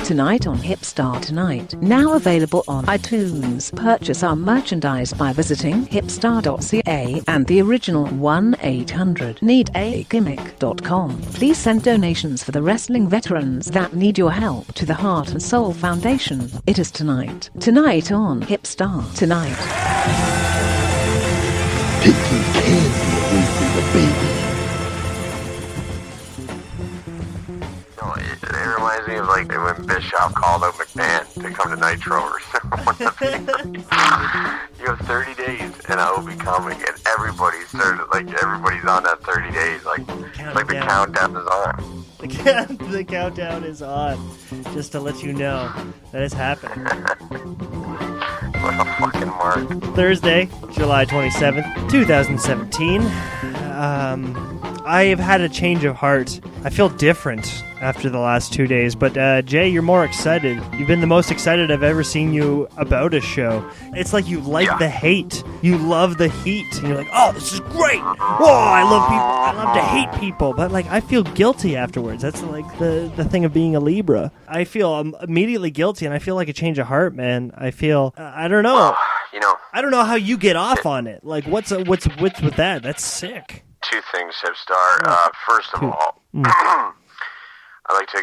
Tonight on Hipstar Tonight. Now available on iTunes. Purchase our merchandise by visiting hipstar.ca and the original 1-800-NEED-A-GIMMICK.com. Please send donations for the wrestling veterans that need your help to the Heart and Soul Foundation. It is tonight. Tonight on Hipstar Tonight. Taking candy away from the baby. It reminds me of like when Bischoff called out McMahon to come to Nitro or something. You have 30 days and I will be coming, and everybody's on that 30 days. Like the countdown is on. The countdown is on, just to let you know that it's happening. What a fucking mark. Thursday, July 27th, 2017. I have had a change of heart. I feel different after the last 2 days, but Jay, you're more excited. You've been the most excited I've ever seen you about a show. It's like you like the hate. You love the heat. And you're like, oh, this is great. Whoa, I love people. I love to hate people. But like, I feel guilty afterwards. That's like the thing of being a Libra. I feel immediately guilty, and I feel like a change of heart, man. I feel, I don't know. I don't know how you get off on it. Like, what's with that? That's sick. Two things, Hipstar. First of all, I'd like to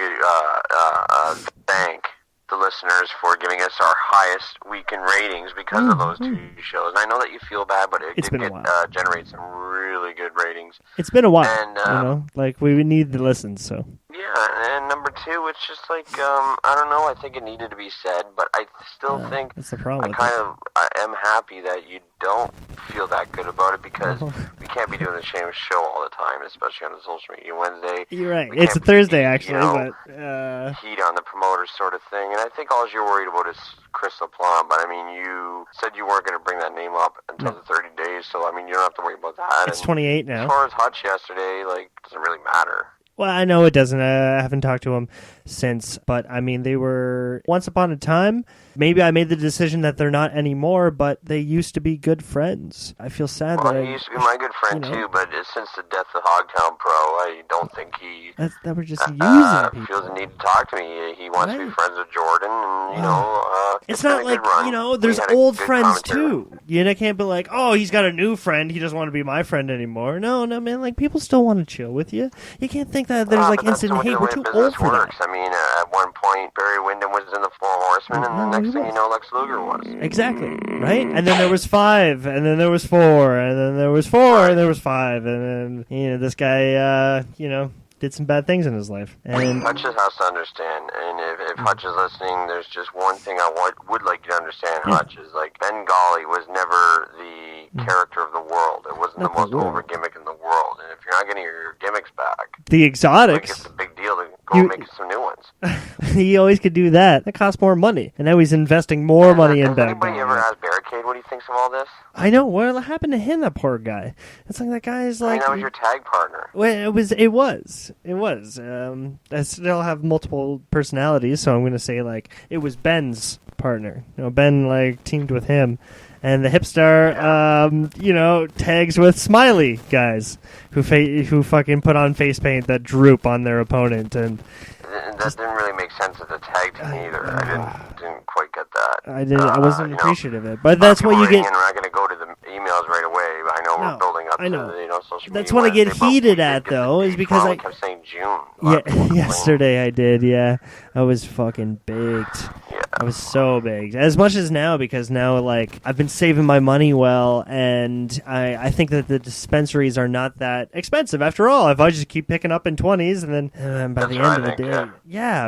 thank the listeners for giving us our highest week in ratings because of those two shows. And I know that you feel bad, but it did generate some really good ratings. It's been a while, and, like we need the listens, so. Yeah, and number two, it's just like, I don't know, I think it needed to be said, but I still think that's the problem I am happy that you don't feel that good about it, because we can't be doing the same show all the time, especially on the social media Wednesday. You're right. It's a Thursday, actually, but... heat on the promoter sort of thing, and I think all you're worried about is Crystal Plum, but I mean, you said you weren't going to bring that name up until the 30 days, so I mean, you don't have to worry about that. It's 28 now. As far as Hutch yesterday, like, it doesn't really matter. Well, I know it doesn't. I haven't talked to him since, but I mean, they were once upon a time. Maybe I made the decision that they're not anymore, but they used to be good friends. I feel sad that he used to be my good friend too, but since the death of Hogtown Pro, I don't think he that we're just using people. Feels the need to talk to me. He wants to be friends with Jordan, and it's not like there's old friends too. You can't be like, oh, he's got a new friend, he doesn't want to be my friend anymore. No, man, like people still want to chill with you. You can't think that there's like instant hate. We're too old for that. I mean, at one point, Barry Windham was in the Four Horsemen, and the next thing you know, Lex Luger was. Exactly, right? And then there was 5, and then there was 4, and then there was 4, and there was 5, and then, this guy, did some bad things in his life. And Hutch just has to understand, and if Hutch is listening, there's just one thing I would like you to understand, Hutch, is like, Ben Golly was never the character of the world. It wasn't the most over gimmick in the world, and if you're not getting your gimmicks back, the exotics, it's a big deal to go make some new ones. He always could do that. That costs more money, and now he's investing more money in that. Has anybody ever asked Barricade what he thinks of all this? I know. What happened to him, that poor guy? It's like that guy is like... that was your tag partner. Well, it was. I still have multiple personalities, so I'm going to say, like, it was Ben's partner. Ben, like, teamed with him. And the Hipstar, tags with Smiley guys who fucking put on face paint that droop on their opponent. And that didn't really make sense as a tag to me either. I didn't quite get that. I wasn't appreciative of it. But that's what you get. We're not going to go to the emails right away. I know we're building up to social media. That's what I get heated at, though, is because I kept saying June. Yesterday I did, yeah. I was fucking baked. Yeah. I was so baked. As much as now, because now, like, I've been saving my money well, and I think that the dispensaries are not that expensive. After all, if I just keep picking up in 20s, and then by the end of the day,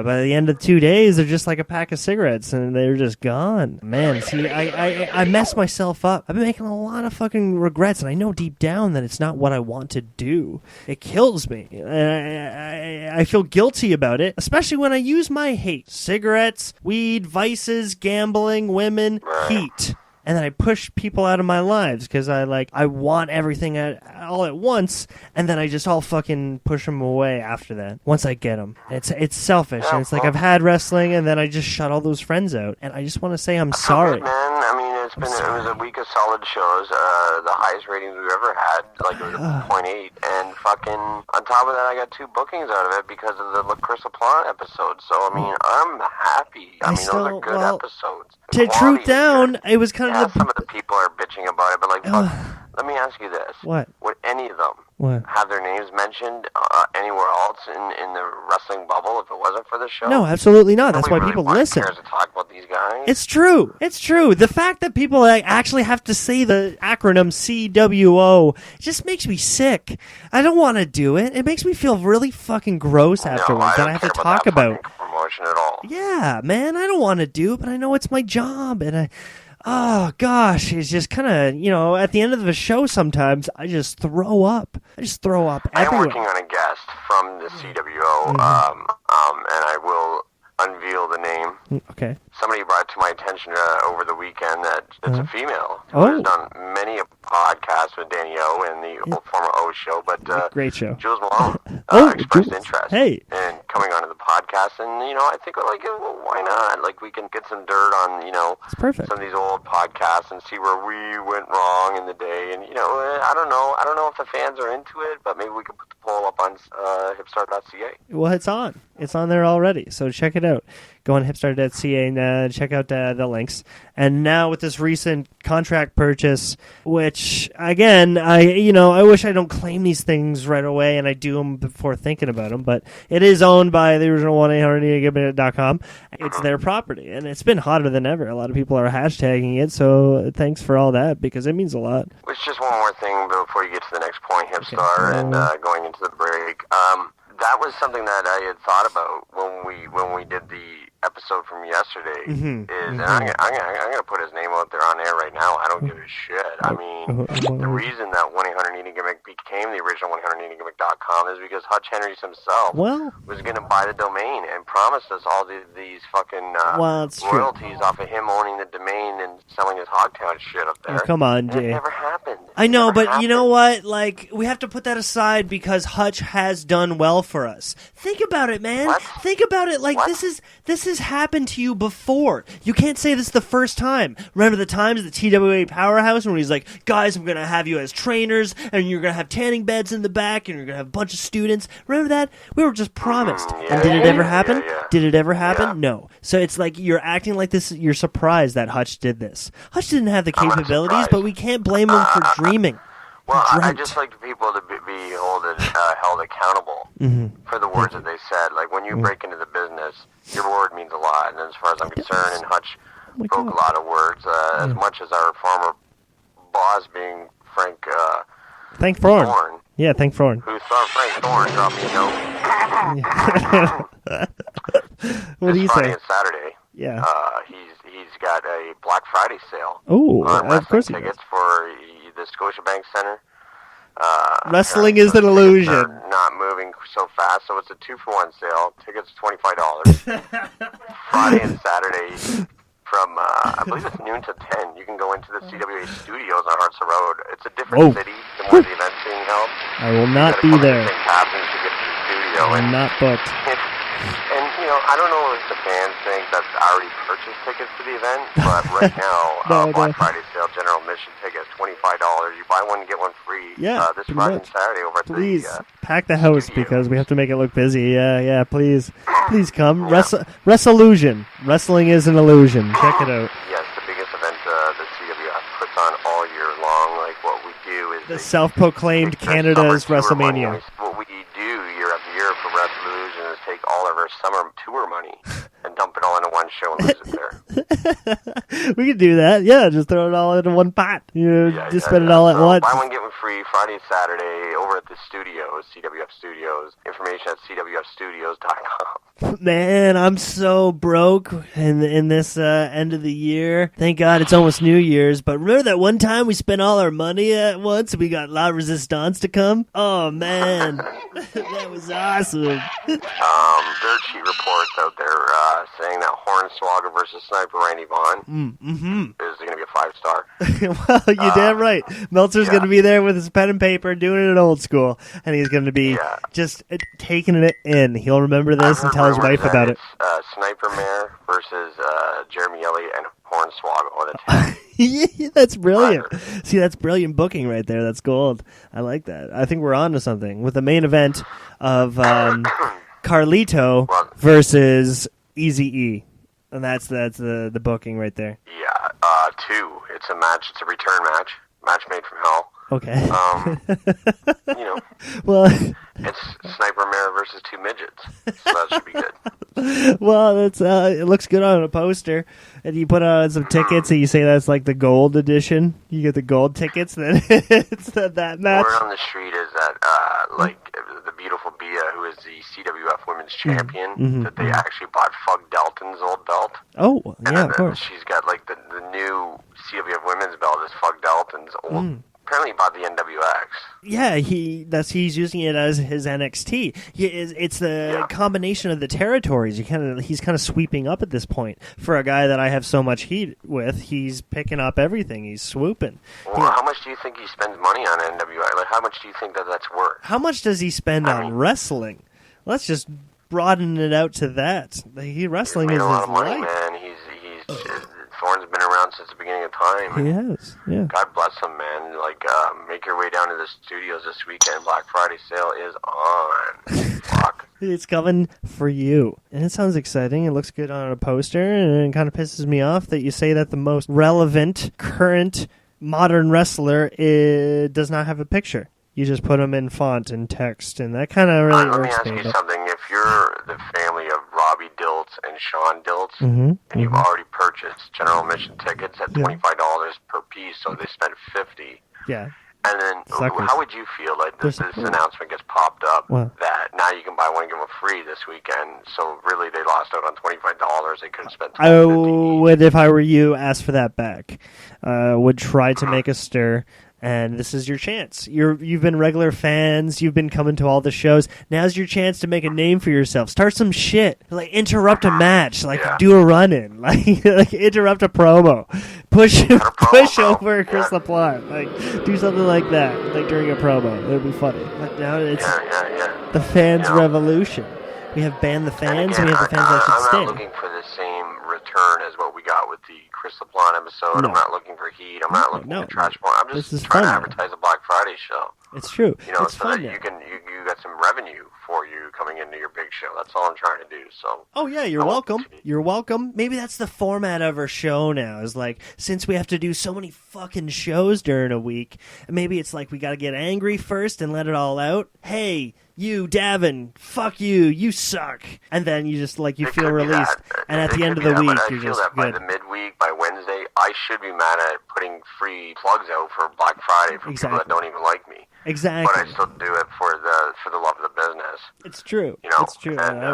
by the end of 2 days, they're just like a pack of cigarettes, and they're just gone. Man, see, I messed myself up. I've been making a lot of fucking regrets, and I know deep down that it's not what I want to do. It kills me. I feel guilty about it, especially when I use my hate. Cigarettes, weed, vices, gambling, women, heat. And then I push people out of my lives because I want everything all at once, and then I just all fucking push them away after that. Once I get them, it's selfish, and it's like I've had wrestling, and then I just shut all those friends out, and I just want to say I'm sorry. Man, I mean, it was a week of solid shows. The highest ratings we've ever had. Like, it was a 0.8. And fucking, on top of that, I got 2 bookings out of it because of the La Chris LaPlante episode. So, I mean, I'm happy. Those are good episodes. To truth down, it was kind of... some of the people are bitching about it, but, like, fuck, let me ask you this. What? Would any of them have their names mentioned anywhere else in the wrestling bubble if it wasn't for the show? No, absolutely not. That's why really people listen. Cares to talk about these guys? It's true. It's true. The fact that people actually have to say the acronym CWO just makes me sick. I don't want to do it. It makes me feel really fucking gross afterwards that I have to talk about. Promotion at all. Yeah, man, I don't want to do it, but I know it's my job, and oh gosh, it's just kind of, at the end of the show sometimes I just throw up. Everywhere. I'm working on a guest from the CWO, and I will unveil the name. Okay. Somebody brought to my attention over the weekend that it's a female who has done many a podcast with Danny O and the former O show, but great show. Jules Malone expressed interest in coming onto the podcast, and I think well, why not? Like, we can get some dirt on it's perfect. Some of these old podcasts and see where we went wrong in the day, and I don't know if the fans are into it, but maybe we could put the poll up on hipstar.ca. Well, it's on there already, so check it out. Go on hipstar.ca and check out the links. And now with this recent contract purchase, which, again, I wish I don't claim these things right away and I do them before thinking about them, but it is owned by the original 1-800-NEED-A-GIVE-MINUTE.com. It's their property, and it's been hotter than ever. A lot of people are hashtagging it, so thanks for all that, because it means a lot. It's just one more thing before you get to the next point, Hipstar, and going into the break. That was something that I had thought about when we did the episode from yesterday. And I'm gonna put his name out there on air right now. I don't give a shit. I mean, the reason that 1-800-NEED-A-GIVE-MINUTE became the original 1-800-NEED-A-GIVE-MINUTE.com is because Hutch Henry himself was going to buy the domain and promised us all these fucking royalties off of him owning the domain and selling his Hogtown shit up there. Oh, come on, and Jay. it never happened. I know, but you know what? Like, we have to put that aside because Hutch has done well for us. Think about it, man. What? Think about it. Like, this has happened to you before. You can't say this is the first time. Remember the times at the TWA Powerhouse when he's like, guys, I'm going to have you as trainers, and you're going to have tanning beds in the back, and you're going to have a bunch of students. Remember that? We were just promised. And did it ever happen? Did it ever happen? Yeah. No. So it's like you're acting like this. You're surprised that Hutch did this. Hutch didn't have the capabilities, but we can't blame him for dreaming. Well, I just like people to be held accountable for the words that they said. Like, when you break into the business, your word means a lot. And as far as I'm concerned, and Hutch broke a lot of words, as much as our former boss being Frank Thorne. Yeah, Frank Thorne. Who saw Frank Thorne drop me a note. What do you Friday say? and Saturday. Yeah. He's got a Black Friday sale. Oh, on of course he tickets does. for the Scotiabank Center. Wrestling is an illusion. They're not moving so fast, so it's a 2-for-1 sale. Tickets $25. Friday and Saturday from I believe it's noon to 10. You can go into the CWA studios on Hartsa Road. It's a different city than where the event's being held. I will not be there. I'm not booked. And, I don't know if the fans think that's already purchased tickets to the event, but right now, Black Friday sale, general admission tickets, $25. You buy one, get one free. This Friday and Saturday over at the pack the house studio. because we have to make it look busy. Yeah, please come. Wrestle-illusion. Wrestling is an illusion. Check it out. Yes, the biggest event the CWF puts on all year long. Like, what we do is the self-proclaimed Canada's WrestleMania. What we do year after year for Wrestling is take all of our summer tour money and dump it all into one show and lose it there. We could do that. Yeah, just throw it all into one pot. Just spend it all at once. Buy one, get one free Friday and Saturday over at the studios, CWF Studios. Information at cwfstudios.com. Man, I'm so broke in this end of the year. Thank God it's almost New Year's. But remember that one time we spent all our money at once and we got La Resistance to come? Oh, man. That was awesome. Dirt sheet reports out there saying that Hornswoggle versus Sniper Randy Vaughn is going to be a 5-star. Well, you're damn right. Meltzer's going to be there with his pen and paper doing it old school. And he's going to be just taking it in. He'll remember this and tell his wife about it. Sniper Mare versus Jeremy Elliott and Hornswoggle at 10. Yeah, that's brilliant. See, that's brilliant booking right there. That's gold. I like that. I think we're on to something with the main event of Carlito versus Eazy-E. And that's the booking right there. Yeah, 2. It's a match. It's a return match. Match made from hell. Okay. You know. Well, it's Sniper Mare versus 2 midgets. So that should be good. Well, that's it looks good on a poster. And you put on some tickets and you say that's like the gold edition. You get the gold tickets, then it's that match. Word on the street is that like the beautiful Bia, who is the CWF Women's Champion, that they actually bought Fug Dalton's old belt. Oh, and yeah, of course. She's got like the new CWF Women's belt is Fug Dalton's old. Apparently he bought the NWX. Yeah, he's using it as his NXT. It's the combination of the territories. He's kind of sweeping up at this point. For a guy that I have so much heat with, he's picking up everything. He's swooping. Well, how much do you think he spends money on NWX? Like, how much do you think that's worth? How much does he spend on wrestling? Let's just broaden it out to that. Wrestling is his life. Money, man. He's Thorne's been around since the beginning of time. He has, yeah. God bless him, man. Like, make your way down to the studios this weekend. Black Friday sale is on. Fuck. It's coming for you. And it sounds exciting. It looks good on a poster, and it kind of pisses me off that you say that the most relevant, current, modern wrestler does not have a picture. You just put them in font and text, and that kind of really let me irks ask me. you something. If you're the family of Robbie Diltz and Sean Diltz, and you've already purchased general admission tickets at $25 per piece, so they spent $50. Yeah. And then, how would you feel like this announcement gets popped up that now you can buy one and give them free this weekend? So really, they lost out on $25. They could have spent $50. I would, if I were you, ask for that back. Would try to make a stir. And this is your chance. You've been regular fans. You've been coming to all the shows. Now's your chance to make a name for yourself. Start some shit. Like, interrupt a match. Like, do a run-in. Like interrupt a promo. Push over Chris LaPlante. Like, do something like that. Like, during a promo. It would be funny. But now it's the fans' revolution. We have banned the fans, and we have the fans that should stay. I'm not looking for the same return as what we got with the Chris LaPlante episode. No. I'm not looking for heat. I'm not looking for trash point. I'm just trying to advertise a Black Friday show. It's true. You know, it's so fun that you got some revenue for you coming into your big show. That's all I'm trying to do. So. Oh yeah, you're welcome. You're welcome. Maybe that's the format of our show now. Is like, since we have to do so many fucking shows during a week, maybe it's like we got to get angry first and let it all out. Hey, you, Davin, fuck you, you suck. And then you just, like, you feel released. And at the end of the week, you're just good. By the midweek, by Wednesday, I should be mad at putting free plugs out for Black Friday for people that don't even like me. Exactly. But I still do it for the love of the business. It's true. You know? It's true. And,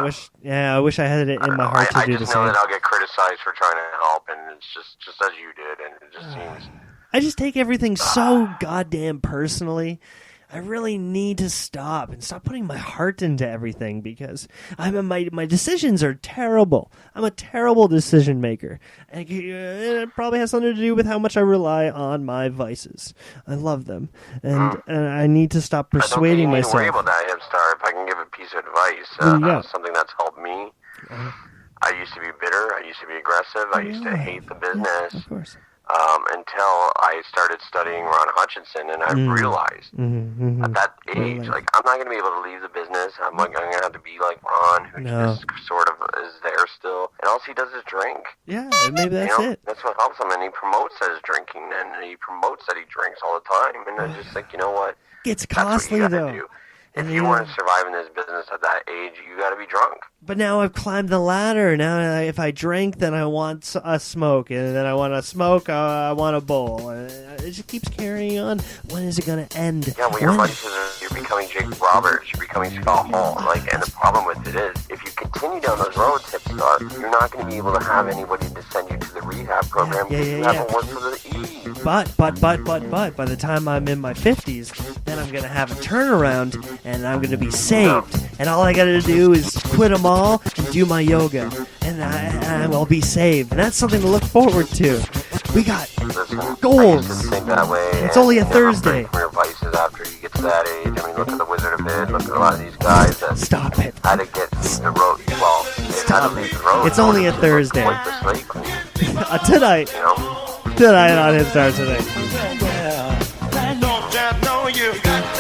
I wish I had it in my heart to do the same. I just know that I'll get criticized for trying to help, and it's just as you did, and it just seems... I just take everything so goddamn personally. I really need to stop putting my heart into everything because my decisions are terrible. I'm a terrible decision maker. And it probably has something to do with how much I rely on my vices. I love them, and I need to stop persuading myself. I don't think you need to worry about that, Hipstar. If I can give a piece of advice, something that's helped me. I used to be bitter. I used to be aggressive. I used to hate the business. Of course. Until I started studying Ron Hutchinson, and I realized at that age, like, I'm not going to be able to leave the business. I'm going to have to be like Ron, who just sort of is there still, and all he does is drink. Yeah, maybe that's it. That's what helps him, and he promotes his drinking, and he promotes that he drinks all the time, and I'm just like, you know what? It's costly, though. Do. If you want to survive in this business at that age, you got to be drunk. But now I've climbed the ladder. Now, if I drink, then I want a smoke, and then I want a smoke. I want a bowl. It just keeps carrying on. When is it going to end? Yeah, well, your vices are you're becoming Jake Roberts. You're becoming Scott Hall. Like, and the problem with it is, if you continue down those roads, Hipstar, you're not going to be able to have anybody to send you to the rehab program because you haven't worked for the E. But, by the time I'm in my 50s, then I'm going to have a turnaround, and I'm going to be saved. And all I got to do is quit them all and do my yoga. And I will be saved. And that's something to look forward to. We got goals. Think that way. It's only a Thursday. From your vices after you get to that age. I mean, look at the Wizard of Id. Look at a lot of these guys that Stop it. had to get the road. Well, Stop it. leave the road. It's only a Thursday. Wipe the slate clean, Tonight. you know? Tonight on Hip Star Today. Don't you know you got